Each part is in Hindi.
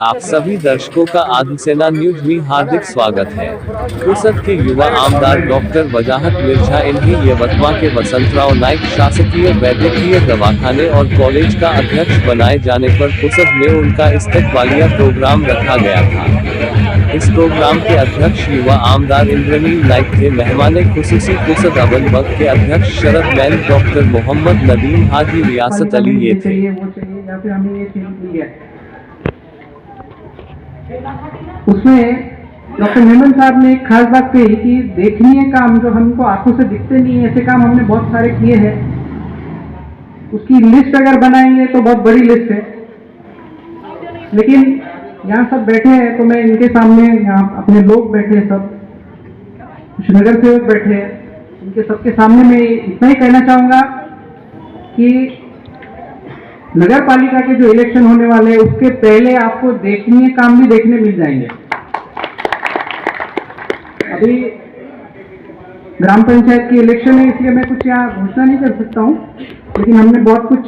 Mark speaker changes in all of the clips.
Speaker 1: आप सभी दर्शकों का आदि सेना न्यूज में हार्दिक स्वागत है। पुसद के युवा आमदार डॉक्टर वजाहत मिर्झा इन्हें यवतमा के वसंतराव नाइक शासकीय वैद्यकीय दवाखाने और कॉलेज का अध्यक्ष बनाए जाने पर पुसद में उनका इस्तकबालिया प्रोग्राम रखा गया था। इस प्रोग्राम के अध्यक्ष युवा आमदार इंद्रनील नाइक थे। मेहमाने खुसूसी पुसद अवन वक्त के अध्यक्ष शरद मैन, डॉक्टर मोहम्मद नदीम हाजी, रियासत अली ये थे।
Speaker 2: उसमें डॉक्टर मेमन साहब ने एक खास बात कही कि देखनीय काम जो हमको आंखों से दिखते नहीं है, ऐसे काम हमने बहुत सारे किए हैं। उसकी लिस्ट अगर बनाएंगे तो बहुत बड़ी लिस्ट है, लेकिन यहाँ सब बैठे हैं तो मैं इनके सामने, यहाँ अपने लोग बैठे हैं, सब कुछ नगर सेवक बैठे हैं, इनके सबके सामने मैं इतना ही कहना चाहूँगा कि नगर पालिका के जो इलेक्शन होने वाले हैं उसके पहले आपको देखनीय काम भी देखने मिल जाएंगे। अभी ग्राम पंचायत की इलेक्शन है, इसलिए मैं कुछ यहाँ घोषणा नहीं कर सकता हूँ, लेकिन हमने बहुत कुछ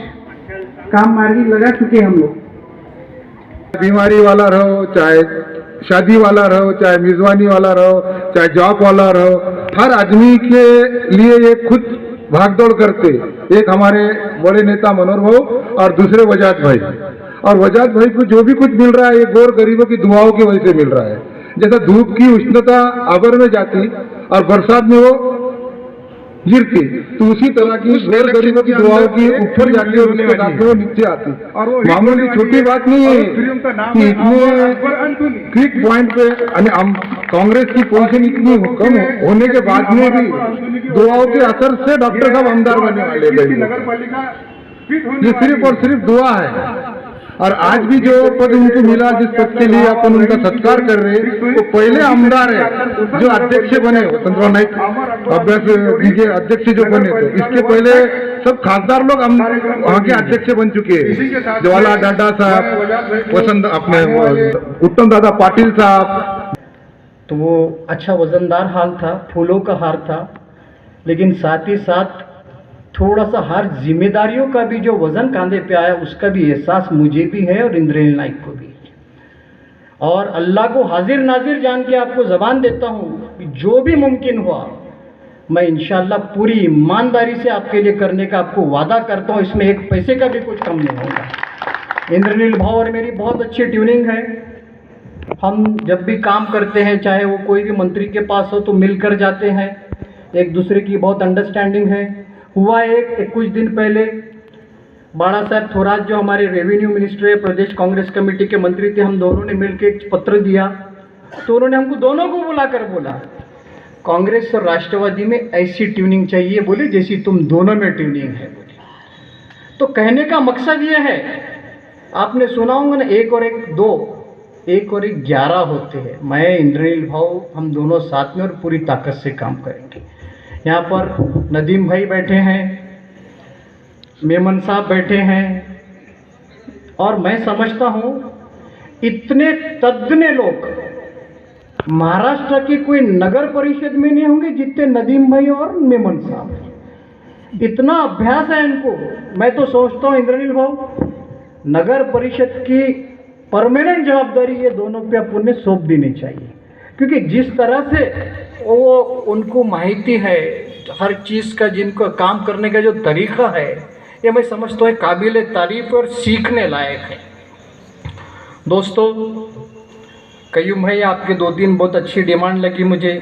Speaker 2: काम मार्गी लगा चुके हैं हम लोग।
Speaker 3: बीमारी वाला रहो, चाहे शादी वाला रहो, चाहे मेजबानी वाला रहो, चाहे जॉब वाला रहो, हर आदमी के लिए ये खुद भागदौड़ करते। एक हमारे बड़े नेता मनोहर भाऊ और दूसरे वजाहत भाई, और वजाहत भाई को जो भी कुछ मिल रहा है ये गौर गरीबों की दुआओं की वजह से मिल रहा है। जैसा धूप की उष्णता आबर में जाती और बरसात में वो गिरती, तो उसी तरह की गौर गरीबों की दुआओं की ऊपर जाती और उसके साथ वो नीचे आती। और मामूली छोटी बात नहीं है कि इतने क्लिक पॉइंट पे कांग्रेस की पोजीशन इतनी कम होने के बाद में भी दुआओं के असर से डॉक्टर साहब आमदार बनने वाले गए। ये सिर्फ और सिर्फ दुआ है। और आज भी जो पद उनको मिला, जिस पद के लिए अपन उनका सत्कार कर रहे हैं, वो पहले आमदार है जो अध्यक्ष बने, वसंतराव नाइक अभ्यास दीजिए अध्यक्ष जो बने, तो इसके पहले सब खासदार लोग वहाँ के अध्यक्ष बन चुके हैं। जवाहरलाल डाडा साहब, वसंत अपने उत्तम दादा पाटिल साहब।
Speaker 4: तो वो अच्छा वजनदार हाल था, फूलों का हार था, लेकिन साथ ही साथ थोड़ा सा हर जिम्मेदारियों का भी जो वजन कांधे पे आया उसका भी एहसास मुझे भी है और इंद्रनील नाइक को भी। और अल्लाह को हाजिर नाजिर जान के आपको ज़बान देता हूँ कि जो भी मुमकिन हुआ मैं इंशाल्लाह पूरी ईमानदारी से आपके लिए करने का आपको वादा करता हूँ। इसमें एक पैसे का भी कुछ कम नहीं होगा। इंद्रनील भाव और मेरी बहुत अच्छी ट्यूनिंग है। हम जब भी काम करते हैं, चाहे वो कोई भी मंत्री के पास हो, तो मिलकर जाते हैं, एक दूसरे की बहुत अंडरस्टैंडिंग है। हुआ एक कुछ दिन पहले बाला साहब थोरात जो हमारे रेवेन्यू मिनिस्टर है, प्रदेश कांग्रेस कमेटी के मंत्री थे, हम दोनों ने मिलकर एक पत्र दिया, तो उन्होंने हमको दोनों को बुलाकर बोला कांग्रेस और राष्ट्रवादी में ऐसी ट्यूनिंग चाहिए, बोले जैसी तुम दोनों में ट्यूनिंग है। बोले तो कहने का मकसद ये है, आपने सुना होगा ना, 1 और 1 2, 1 और 1 11 होते हैं। मैं इंद्रनील भाव हम दोनों साथ में और पूरी ताकत से काम करेंगे। यहाँ पर नदीम भाई बैठे हैं, मेमन साहब बैठे हैं, और मैं समझता हूँ इतने तज्ञ लोग महाराष्ट्र की कोई नगर परिषद में नहीं होंगे जितने नदीम भाई और मेमन साहब। इतना अभ्यास है इनको। मैं तो सोचता हूँ इंद्रनील भाऊ, नगर परिषद की परमानेंट जवाबदारी ये दोनों पे अपन ने सौंप देनी चाहिए, क्योंकि जिस तरह से वो उनको माहिती है हर चीज़ का, जिनको काम करने का जो तरीका है, ये मैं समझता हूँ काबिल तारीफ और सीखने लायक है। दोस्तों, कयूम भाई आपके 2-3 बहुत अच्छी डिमांड लगी मुझे।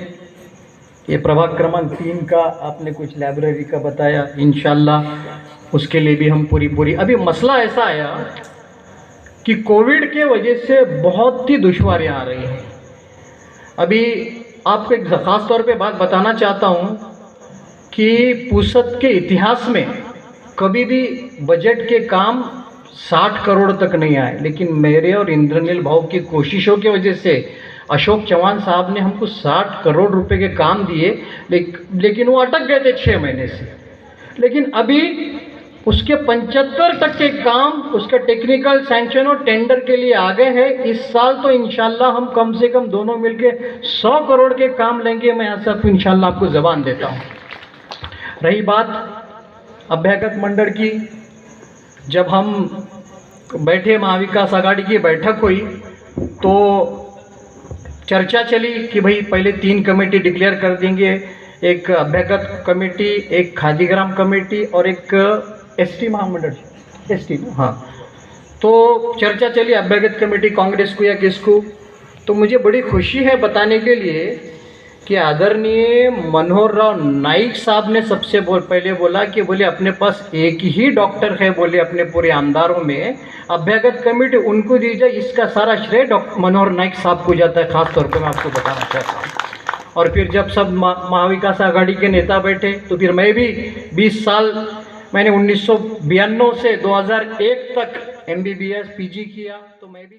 Speaker 4: ये प्रभाग क्रमांक 3 का आपने कुछ लाइब्रेरी का बताया, इंशाल्लाह उसके लिए भी हम पूरी अभी मसला ऐसा आया कि कोविड के वजह से बहुत ही दुश्वारियाँ आ रही हैं। अभी आपको एक ख़ास तौर पे बात बताना चाहता हूँ कि पुसद के इतिहास में कभी भी बजट के काम 60 करोड़ तक नहीं आए, लेकिन मेरे और इंद्रनील भाव की कोशिशों की वजह से अशोक चौहान साहब ने हमको 60 करोड़ रुपए के काम दिए, लेकिन वो अटक गए थे 6 महीने से। लेकिन अभी उसके 75% काम उसका टेक्निकल सैंक्शन और टेंडर के लिए आ गए हैं। इस साल तो इंशाल्लाह हम कम से कम दोनों मिलके 100 करोड़ के काम लेंगे। मैं ऐसा इंशाल्लाह आपको ज़बान देता हूँ। रही बात अभ्यागत मंडल की, जब हम बैठे महाविकास आघाड़ी की बैठक हुई तो चर्चा चली कि भाई पहले 3 कमेटी डिक्लेयर कर देंगे, एक अभ्यागत कमेटी, एक खादीग्राम कमेटी और एक एसटी महामंडल, एसटी, हाँ। तो चर्चा चली अभ्यागत कमेटी कांग्रेस को या किसको। तो मुझे बड़ी खुशी है बताने के लिए कि आदरणीय मनोहर राव नाइक साहब ने सबसे पहले बोला कि बोले अपने पास एक ही डॉक्टर है, बोले अपने पूरे आमदारों में अभ्यागत कमेटी उनको दी जाए। इसका सारा श्रेय डॉक्टर मनोहर नाइक साहब को जाता है, खास तौर पर मैं आपको बताना चाहता हूँ। और फिर जब सब महाविकास आघाड़ी के नेता बैठे तो फिर मैं भी 20 साल, मैंने 1992 से 2001 तक MBBS PG किया, तो मैं भी